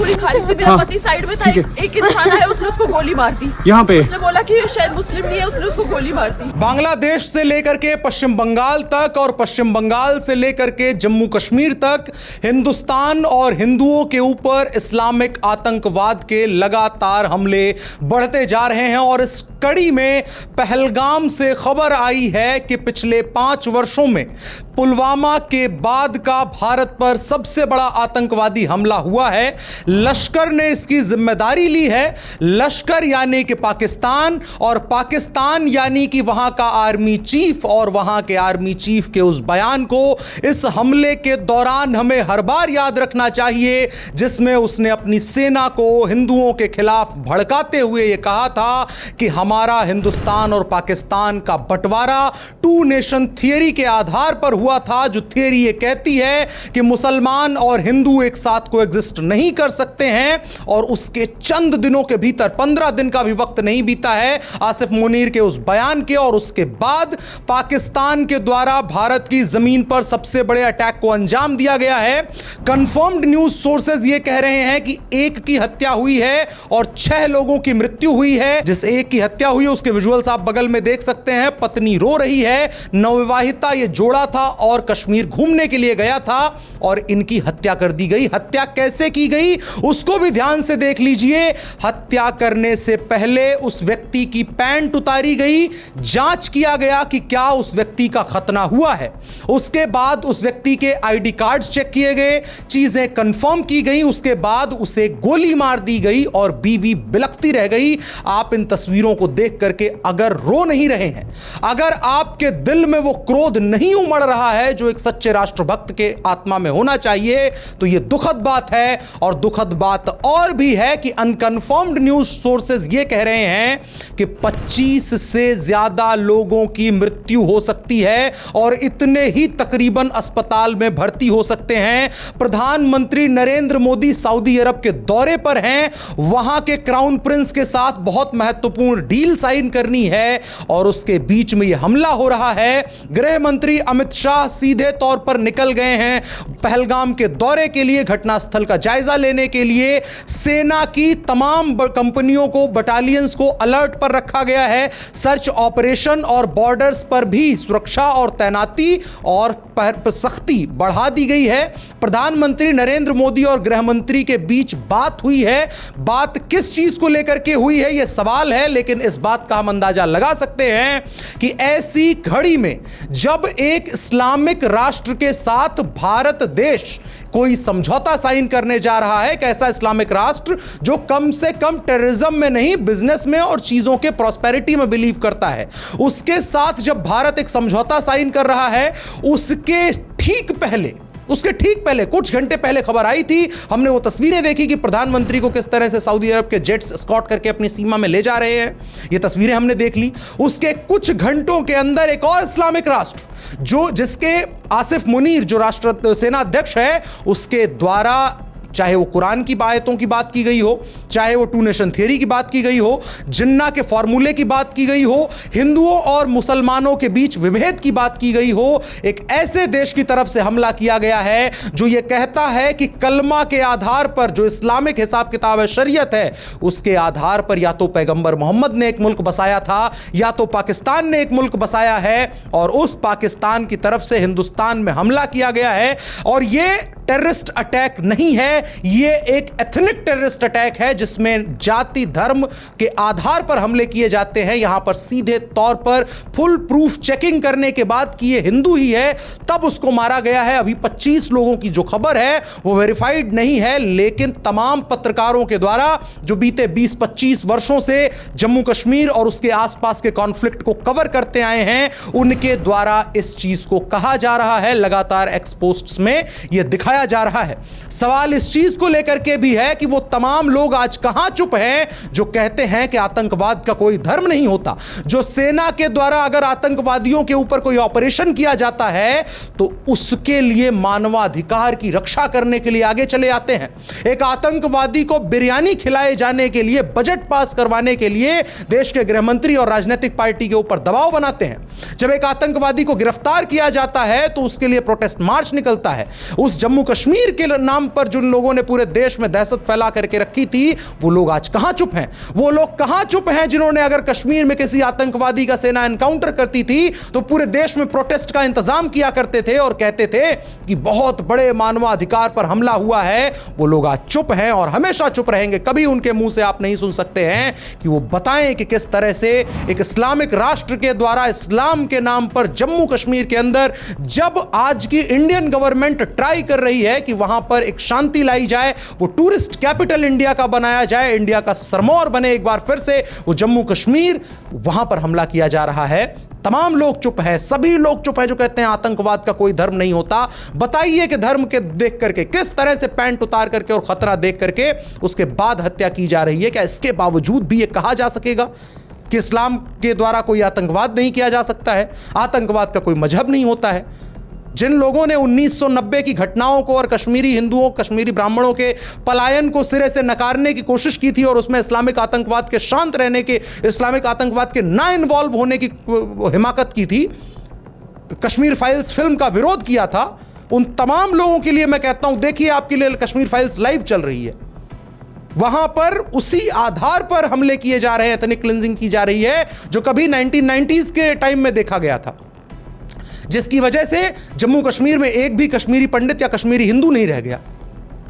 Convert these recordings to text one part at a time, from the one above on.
पूरी खाली थी, मेरा पति साइड में था, एक इंसान है, उसने उसको गोली मार दी। यहाँ पे उसने बोला कि ये शायद मुस्लिम नहीं है, उसने उसको गोली मार दी। बांग्लादेश से लेकर के पश्चिम बंगाल तक और पश्चिम बंगाल से लेकर के जम्मू कश्मीर तक हिंदुस्तान और हिंदुओं के ऊपर इस्लामिक आतंकवाद के लगातार हमले बढ़ते जा रहे हैं। और इस कड़ी में पहलगाम से खबर आई है कि पिछले 5 वर्षों में पुलवामा के बाद का भारत पर सबसे बड़ा आतंकवादी हमला हुआ है। लश्कर ने इसकी जिम्मेदारी ली है। लश्कर यानी कि पाकिस्तान, और पाकिस्तान यानी कि वहां का आर्मी चीफ, और वहां के आर्मी चीफ के उस बयान को इस हमले के दौरान हमें हर बार याद रखना चाहिए, जिसमें उसने अपनी सेना को हिंदुओं के खिलाफ भड़काते हुए यह कहा था कि हमारा हिंदुस्तान और पाकिस्तान का बंटवारा 2 नेशन थियरी के आधार पर हुआ था, जो थियरी ये कहती है कि मुसलमान और हिंदू एक साथ को एग्जिस्ट नहीं कर सकते हैं। और उसके चंद दिनों के भीतर, 15 दिन का भी वक्त नहीं बीता है आसिफ मुनीर के उस बयान के, और उसके बाद पाकिस्तान के द्वारा भारत की जमीन पर सबसे बड़े अटैक को अंजाम दिया गया है। कंफर्म्ड न्यूज सोर्सेज ये कह रहे हैं कि 1 की हत्या हुई है और 6 लोगों की मृत्यु हुई है। जिस 1 की हत्या हुई है उसके विजुअल्स आप बगल में देख सकते हैं। पत्नी रो रही है, नवविवाहिता ये जोड़ा था और कश्मीर घूमने के लिए गया था और इनकी हत्या कर दी गई। हत्या कैसे की गई उसको भी ध्यान से देख लीजिए। हत्या करने से पहले उस व्यक्ति की पैंट उतारी गई, जांच किया गया कि क्या उस व्यक्ति का खतना हुआ है। उसके बाद उस व्यक्ति के आईडी कार्ड्स चेक किए गए, चीजें कंफर्म की गई। उसके बाद उसे गोली मार दी गई और बीवी बिलखती रह गई। आप इन तस्वीरों को देख करके अगर रो नहीं रहे हैं, अगर आपके दिल में वो क्रोध नहीं उमड़ रहा है जो एक सच्चे राष्ट्रभक्त के आत्मा में होना चाहिए, तो यह दुखद बात है। और दुखद बात और भी है कि अनकंफर्म्ड न्यूज सोर्सेज ये कह रहे हैं कि 25 से ज्यादा लोगों की मृत्यु हो सकती है और इतने ही तकरीबन अस्पताल में भर्ती हो सकते हैं। प्रधानमंत्री नरेंद्र मोदी सऊदी अरब के दौरे पर हैं, वहां के क्राउन प्रिंस के साथ बहुत महत्वपूर्ण डील साइन करनी है और उसके बीच में यह हमला हो रहा है। गृह मंत्री अमित शाह सीधे तौर पर निकल गए हैं पहलगाम के दौरे के लिए, घटनास्थल का जायजा लेने के लिए। सेना की तमाम कंपनियों को, बटालियंस को अलर्ट पर रखा गया है। सर्च ऑपरेशन और बॉर्डर्स पर भी सुरक्षा और तैनाती और सख्ती बढ़ा दी गई है। प्रधानमंत्री नरेंद्र मोदी और गृह मंत्री के बीच बात हुई है। बात किस चीज को लेकर के हुई है यह सवाल है, लेकिन इस बात का हम अंदाजा लगा सकते हैं कि ऐसी घड़ी में जब एक इस्लामिक राष्ट्र के साथ भारत देश कोई समझौता साइन करने जा रहा है, एक ऐसा इस्लामिक राष्ट्र जो कम से कम टेररिज्म में नहीं, बिजनेस में और चीजों के प्रॉस्पेरिटी में बिलीव करता है, उसके साथ जब भारत एक समझौता साइन कर रहा है, उसके ठीक पहले कुछ घंटे पहले खबर आई थी, हमने वो तस्वीरें देखी कि प्रधानमंत्री को किस तरह से सऊदी अरब के जेट्स एस्कॉर्ट करके अपनी सीमा में ले जा रहे हैं। ये तस्वीरें हमने देख ली। उसके कुछ घंटों के अंदर एक और इस्लामिक राष्ट्र जिसके आसिफ मुनीर जो राष्ट्र सेना अध्यक्ष है, उसके द्वारा चाहे वो कुरान की आयतों की बात की गई हो, चाहे वो 2 नेशन थियरी की बात की गई हो, जिन्ना के फॉर्मूले की बात की गई हो, हिंदुओं और मुसलमानों के बीच विभेद की बात की गई हो, एक ऐसे देश की तरफ से हमला किया गया है जो ये कहता है कि कलमा के आधार पर, जो इस्लामिक हिसाब किताब है, शरीयत है, उसके आधार पर या तो पैगंबर मोहम्मद ने एक मुल्क बसाया था या तो पाकिस्तान ने एक मुल्क बसाया है, और उस पाकिस्तान की तरफ से हिंदुस्तान में हमला किया गया है। और यह टेररिस्ट अटैक नहीं है, यह एक एथनिक टेररिस्ट अटैक है जिसमें जाति धर्म के आधार पर हमले किए जाते हैं। यहां पर सीधे तौर पर फुल प्रूफ चेकिंग करने के बाद कि यह हिंदू ही है, तब उसको मारा गया है। अभी 25 लोगों की जो खबर है वो वेरीफाइड नहीं है, लेकिन तमाम पत्रकारों के द्वारा जो बीते 20-25 वर्षों से जम्मू कश्मीर और उसके आसपास के कॉन्फ्लिक्ट को कवर करते आए हैं, उनके द्वारा इस चीज को कहा जा रहा है, लगातार एक्सपोस्ट्स में यह दिखाया जा रहा है। सवाल इस चीज को लेकर के भी है कि वो तमाम लोग आज कहां चुप हैं जो कहते हैं कि आतंकवाद का कोई धर्म नहीं होता, जो सेना के द्वारा अगर आतंकवादियों के ऊपर कोई ऑपरेशन किया जाता है तो उसके लिए मानवाधिकार की रक्षा करने के लिए आगे चले आते हैं। एक आतंकवादी को बिरयानी खिलाए जाने के लिए, बजट पास करवाने के लिए देश के गृह मंत्री और राजनीतिक पार्टी के ऊपर दबाव बनाते हैं। जब एक आतंकवादी को गिरफ्तार किया जाता है तो उसके लिए प्रोटेस्ट मार्च निकलता है। उस जम्मू कश्मीर के नाम पर जिन लोगों ने पूरे देश में दहशत फैला करके रखी थी, वो लोग आज कहां चुप हैं? वो लोग कहां चुप हैं जिन्होंने अगर कश्मीर में किसी आतंकवादी का सेना एनकाउंटर करती थी तो पूरे देश में प्रोटेस्ट का इंतजाम किया करते थे और कहते थे कि बहुत बड़े मानवाधिकार पर हमला हुआ है? वो लोग आज चुप हैं और हमेशा चुप रहेंगे। कभी उनके मुंह से आप नहीं सुन सकते हैं कि वो बताएं कि किस तरह से एक इस्लामिक राष्ट्र के द्वारा इस्लाम के नाम पर जम्मू कश्मीर के अंदर, जब आज की इंडियन गवर्नमेंट ट्राई कर रही है कि वहां पर एक शांति लाई जाए, वो टूरिस्ट कैपिटल इंडिया का बनाया जाए, इंडिया का सरमौर बने एक बार फिर से वो जम्मू कश्मीर, वहां पर हमला किया जा रहा है। तमाम लोग चुप हैं, सभी लोग चुप हैं जो कहते हैं आतंकवाद का कोई धर्म नहीं होता। बताइए कि धर्म के देख करके, किस तरह से पैंट उतार करके और खतरा देख करके उसके बाद हत्या की जा रही है। क्या इसके बावजूद भी यह कहा जा सकेगा कि इस्लाम के द्वारा कोई आतंकवाद नहीं किया जा सकता है? आतंकवाद का कोई मजहब नहीं होता है। जिन लोगों ने 1990 की घटनाओं को और कश्मीरी हिंदुओं, कश्मीरी ब्राह्मणों के पलायन को सिरे से नकारने की कोशिश की थी और उसमें इस्लामिक आतंकवाद के शांत रहने के, इस्लामिक आतंकवाद के ना इन्वॉल्व होने की हिमाकत की थी, कश्मीर फाइल्स फिल्म का विरोध किया था, उन तमाम लोगों के लिए मैं कहता हूं, देखिए आपके लिए कश्मीर फाइल्स लाइव चल रही है। वहां पर उसी आधार पर हमले किए जा रहे हैं, एथनिक क्लींजिंग की जा रही है, जो कभी 1990s के टाइम में देखा गया था, जिसकी वजह से जम्मू कश्मीर में एक भी कश्मीरी पंडित या कश्मीरी हिंदू नहीं रह गया।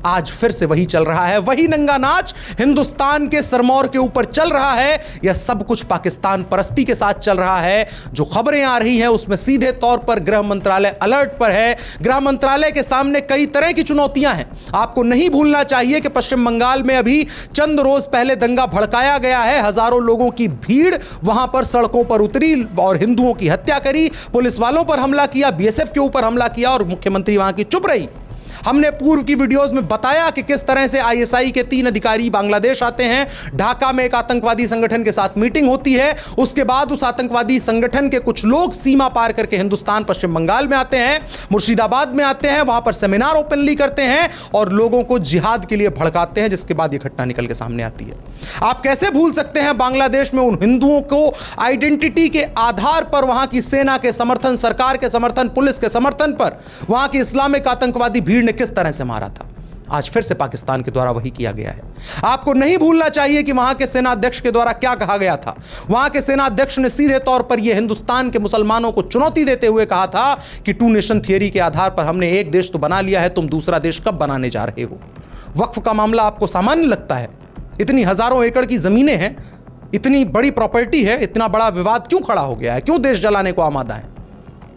आज फिर से वही चल रहा है, वही नंगा नाच हिंदुस्तान के सरमौर के ऊपर चल रहा है। यह सब कुछ पाकिस्तान परस्ती के साथ चल रहा है। जो खबरें आ रही हैं उसमें सीधे तौर पर गृह मंत्रालय अलर्ट पर है। गृह मंत्रालय के सामने कई तरह की चुनौतियां हैं। आपको नहीं भूलना चाहिए कि पश्चिम बंगाल में अभी चंद रोज पहले दंगा भड़काया गया है, हजारों लोगों की भीड़ वहां पर सड़कों पर उतरी और हिंदुओं की हत्या करी, पुलिस वालों पर हमला किया, बीएसएफ के ऊपर हमला किया और मुख्यमंत्री वहां की चुप रही। हमने पूर्व की वीडियोस में बताया कि किस तरह से आईएसआई के 3 अधिकारी बांग्लादेश आते हैं, ढाका में एक आतंकवादी संगठन के साथ मीटिंग होती है, उसके बाद उस आतंकवादी संगठन के कुछ लोग सीमा पार करके हिंदुस्तान पश्चिम बंगाल में आते हैं, मुर्शिदाबाद में आते हैं, वहां पर सेमिनार ओपनली करते हैं और लोगों को जिहाद के लिए भड़काते हैं, जिसके बाद यह घटना निकल के सामने आती है। आप कैसे भूल सकते हैं बांग्लादेश में उन हिंदुओं को आइडेंटिटी के आधार पर वहां की सेना के समर्थन, सरकार के समर्थन, पुलिस के समर्थन पर वहां की इस्लामिक आतंकवादी भीड़ ने किस तरह से मारा था? आज फिर से पाकिस्तान के द्वारा वही किया गया है। आपको नहीं भूलना चाहिए कि वहां के सेनाध्यक्ष के द्वारा क्या कहा गया था। वहां के सेनाध्यक्ष ने सीधे तौर पर यह हिंदुस्तान के मुसलमानों को चुनौती देते हुए कहा था कि 2 नेशन थियरी के आधार पर हमने एक देश तो बना लिया है, तुम दूसरा देश कब बनाने जा रहे हो? वक्फ का मामला आपको सामान्य लगता है? इतनी हजारों एकड़ की जमीनें हैं, इतनी बड़ी प्रॉपर्टी है, इतना बड़ा विवाद क्यों खड़ा हो गया है? क्यों देश जलाने को आमादा है?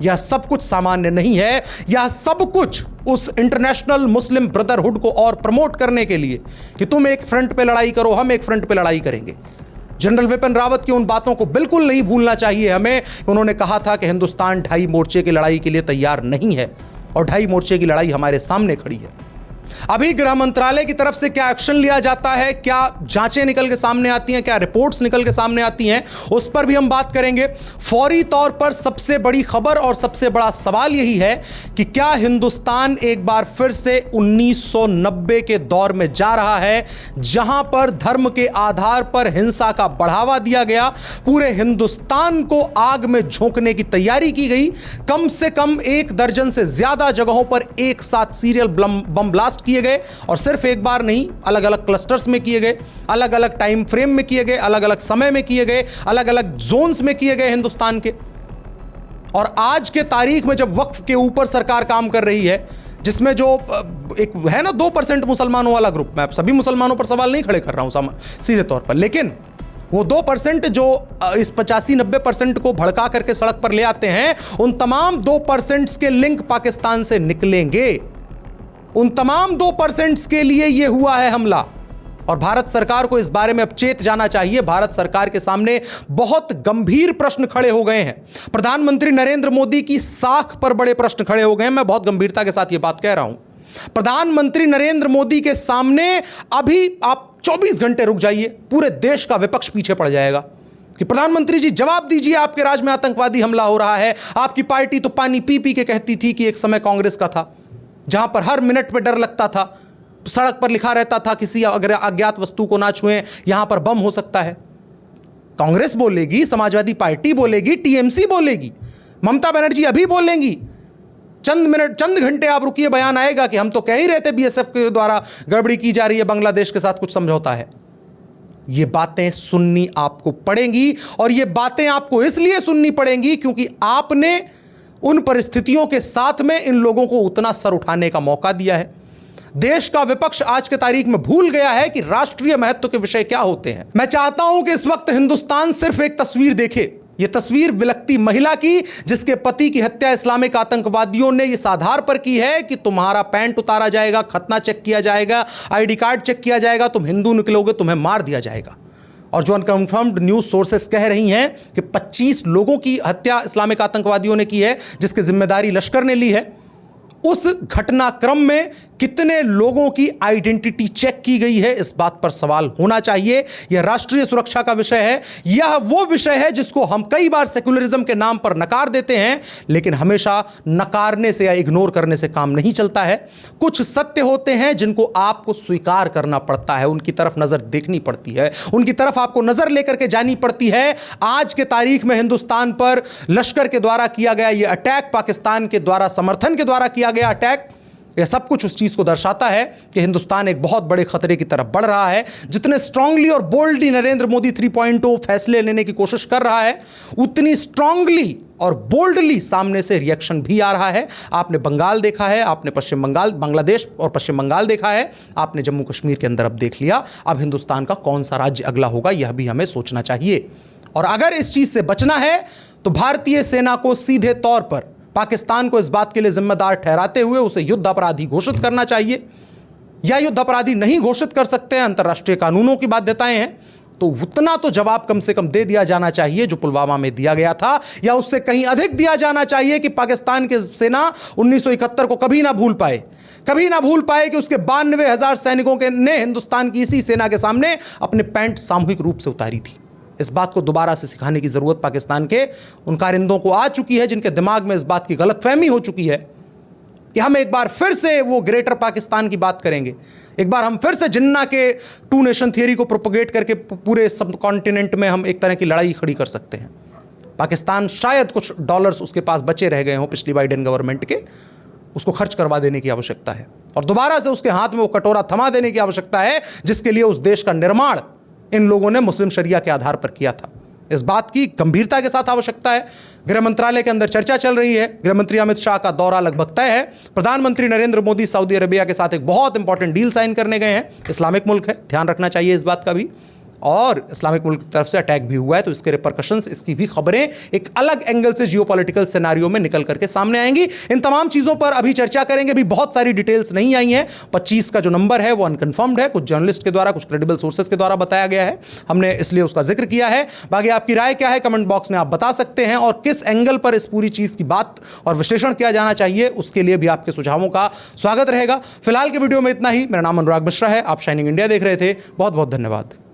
यह सब कुछ सामान्य नहीं है। यह सब कुछ उस इंटरनेशनल मुस्लिम ब्रदरहुड को और प्रमोट करने के लिए कि तुम एक फ्रंट पे लड़ाई करो, हम एक फ्रंट पे लड़ाई करेंगे। जनरल विपिन रावत की उन बातों को बिल्कुल नहीं भूलना चाहिए हमें। उन्होंने कहा था कि हिंदुस्तान 2.5 मोर्चे की लड़ाई के लिए तैयार नहीं है और 2.5 मोर्चे की लड़ाई हमारे सामने खड़ी है। अभी गृह मंत्रालय की तरफ से क्या एक्शन लिया जाता है, क्या जांचें निकल के सामने आती हैं, क्या रिपोर्ट्स निकल के सामने आती हैं, उस पर भी हम बात करेंगे। फौरी तौर पर सबसे बड़ी खबर और सबसे बड़ा सवाल यही है कि क्या हिंदुस्तान एक बार फिर से 1990 के दौर में जा रहा है, जहां पर धर्म के आधार पर हिंसा का बढ़ावा दिया गया, पूरे हिंदुस्तान को आग में झोंकने की तैयारी की गई। कम से कम 1 दर्जन से ज्यादा जगहों पर एक साथ सीरियल बम ब्लास्ट किए गए और सिर्फ एक बार नहीं, अलग अलग क्लस्टर्स में किए गए, अलग अलग टाइम फ्रेम में किए गए, अलग अलग समय में किए गए, अलग अलग जोन्स में किए गए हिंदुस्तान के। और आज के तारीख में जब वक्फ के ऊपर सरकार काम कर रही है, जिसमें जो एक है ना 2% मुसलमानों वाला ग्रुप, मैं सभी मुसलमानों पर सवाल नहीं खड़े कर रहा हूं सीधे तौर पर, लेकिन वो 2% जो इस 85-90% को भड़का करके सड़क पर ले आते हैं, उन तमाम 2% के लिंक पाकिस्तान से निकलेंगे। उन तमाम 2% के लिए यह हुआ है हमला और भारत सरकार को इस बारे में अब चेत जाना चाहिए। भारत सरकार के सामने बहुत गंभीर प्रश्न खड़े हो गए हैं। प्रधानमंत्री नरेंद्र मोदी की साख पर बड़े प्रश्न खड़े हो गए हैं। मैं बहुत गंभीरता के साथ यह बात कह रहा हूं। प्रधानमंत्री नरेंद्र मोदी के सामने अभी आप 24 घंटे रुक जाइए, पूरे देश का विपक्ष पीछे पड़ जाएगा कि प्रधानमंत्री जी जवाब दीजिए, आपके राज्य में आतंकवादी हमला हो रहा है। आपकी पार्टी तो पानी पी पी के कहती थी कि एक समय कांग्रेस का था, जहां पर हर मिनट पे डर लगता था, सड़क पर लिखा रहता था किसी अगर अज्ञात वस्तु को ना छुएं, यहां पर बम हो सकता है। कांग्रेस बोलेगी, समाजवादी पार्टी बोलेगी, टीएमसी बोलेगी, ममता बनर्जी अभी बोलेंगी चंद घंटे आप रुकिए, बयान आएगा कि हम तो कह ही रहे थे बीएसएफ के द्वारा गड़बड़ी की जा रही है, बांग्लादेश के साथ कुछ समझौता है। ये बातें सुननी आपको पड़ेंगी, और ये बातें आपको इसलिए सुननी पड़ेंगी क्योंकि आपने उन परिस्थितियों के साथ में इन लोगों को उतना सर उठाने का मौका दिया है। देश का विपक्ष आज के तारीख में भूल गया है कि राष्ट्रीय महत्व के विषय क्या होते हैं। मैं चाहता हूं कि इस वक्त हिंदुस्तान सिर्फ एक तस्वीर देखे, ये तस्वीर बिलखती महिला की, जिसके पति की हत्या इस्लामिक आतंकवादियों ने इस आधार पर की है कि तुम्हारा पैंट उतारा जाएगा, खतना चेक किया जाएगा, आईडी कार्ड चेक किया जाएगा, तुम हिंदू निकलोगे, तुम्हें मार दिया जाएगा। और जो अनकन्फर्म्ड न्यूज सोर्सेस कह रही हैं कि 25 लोगों की हत्या इस्लामिक आतंकवादियों ने की है, जिसकी जिम्मेदारी लश्कर ने ली है। उस घटनाक्रम में कितने लोगों की आइडेंटिटी चेक की गई है, इस बात पर सवाल होना चाहिए। यह राष्ट्रीय सुरक्षा का विषय है। यह वो विषय है जिसको हम कई बार सेक्युलरिज्म के नाम पर नकार देते हैं, लेकिन हमेशा नकारने से या इग्नोर करने से काम नहीं चलता है। कुछ सत्य होते हैं जिनको आपको स्वीकार करना पड़ता है, उनकी तरफ नजर देखनी पड़ती है, उनकी तरफ आपको नजर लेकर के जानी पड़ती है। आज के तारीख में हिंदुस्तान पर लश्कर के द्वारा किया गया यह अटैक, पाकिस्तान के द्वारा समर्थन के द्वारा किया गया अटैक, यह सब कुछ उस चीज को दर्शाता है कि हिंदुस्तान एक बहुत बड़े खतरे की तरफ बढ़ रहा है। जितने स्ट्रांगली और बोल्डली नरेंद्र मोदी 3.0 फैसले लेने की कोशिश कर रहा है, उतनी स्ट्रांगली और बोल्डली सामने से रिएक्शन भी आ रहा है। आपने बंगाल देखा है, आपने पश्चिम बंगाल, बांग्लादेश और पश्चिम बंगाल देखा है, आपने जम्मू कश्मीर के अंदर अब देख लिया। अब हिंदुस्तान का कौन सा राज्य अगला होगा, यह भी हमें सोचना चाहिए। और अगर इस चीज से बचना है तो भारतीय सेना को सीधे तौर पर पाकिस्तान को इस बात के लिए जिम्मेदार ठहराते हुए उसे युद्ध अपराधी घोषित करना चाहिए, या युद्ध अपराधी नहीं घोषित कर सकते हैं, अंतर्राष्ट्रीय कानूनों की बाध्यताएं हैं, तो उतना तो जवाब कम से कम दे दिया जाना चाहिए जो पुलवामा में दिया गया था, या उससे कहीं अधिक दिया जाना चाहिए कि पाकिस्तान की सेना 1971 को कभी ना भूल पाए, कभी ना भूल पाए कि उसके 92,000 सैनिकों ने हिंदुस्तान की इसी सेना के सामने अपने पैंट सामूहिक रूप से उतारी थी। इस बात को दोबारा से सिखाने की ज़रूरत पाकिस्तान के उन कारिंदों को आ चुकी है जिनके दिमाग में इस बात की गलतफहमी हो चुकी है कि हम एक बार फिर से वो ग्रेटर पाकिस्तान की बात करेंगे, एक बार हम फिर से जिन्ना के 2 नेशन थियरी को प्रोपोगेट करके पूरे सब कॉन्टिनेंट में हम एक तरह की लड़ाई खड़ी कर सकते हैं। पाकिस्तान शायद कुछ डॉलर्स उसके पास बचे रह गए हों पिछली बाइडेन गवर्नमेंट के, उसको खर्च करवा देने की आवश्यकता है, और दोबारा से उसके हाथ में वो कटोरा थमा देने की आवश्यकता है जिसके लिए उस देश का निर्माण इन लोगों ने मुस्लिम शरिया के आधार पर किया था। इस बात की गंभीरता के साथ आवश्यकता है। गृह मंत्रालय के अंदर चर्चा चल रही है, गृह मंत्री अमित शाह का दौरा लगभग तय है। प्रधानमंत्री नरेंद्र मोदी सऊदी अरेबिया के साथ एक बहुत इंपॉर्टेंट डील साइन करने गए हैं। इस्लामिक मुल्क है, ध्यान रखना चाहिए इस बात का भी, और इस्लामिक मुल्क की तरफ से अटैक भी हुआ है, तो इसके रिपरकशंस, इसकी भी खबरें एक अलग एंगल से जियोपॉलिटिकल सिनेरियो में निकल करके सामने आएंगी। इन तमाम चीज़ों पर अभी चर्चा करेंगे। भी बहुत सारी डिटेल्स नहीं आई हैं। 25 का जो नंबर है वो अनकन्फर्म्ड है, कुछ जर्नलिस्ट के द्वारा, कुछ क्रेडिबल सोर्सेज के द्वारा बताया गया है, हमने इसलिए उसका जिक्र किया है। बाकी आपकी राय क्या है कमेंट बॉक्स में आप बता सकते हैं, और किस एंगल पर इस पूरी चीज़ की बात और विश्लेषण किया जाना चाहिए उसके लिए भी आपके सुझावों का स्वागत रहेगा। फिलहाल के वीडियो में इतना ही। मेरा नाम अनुराग मिश्रा है, आप शाइनिंग इंडिया देख रहे थे। बहुत बहुत धन्यवाद।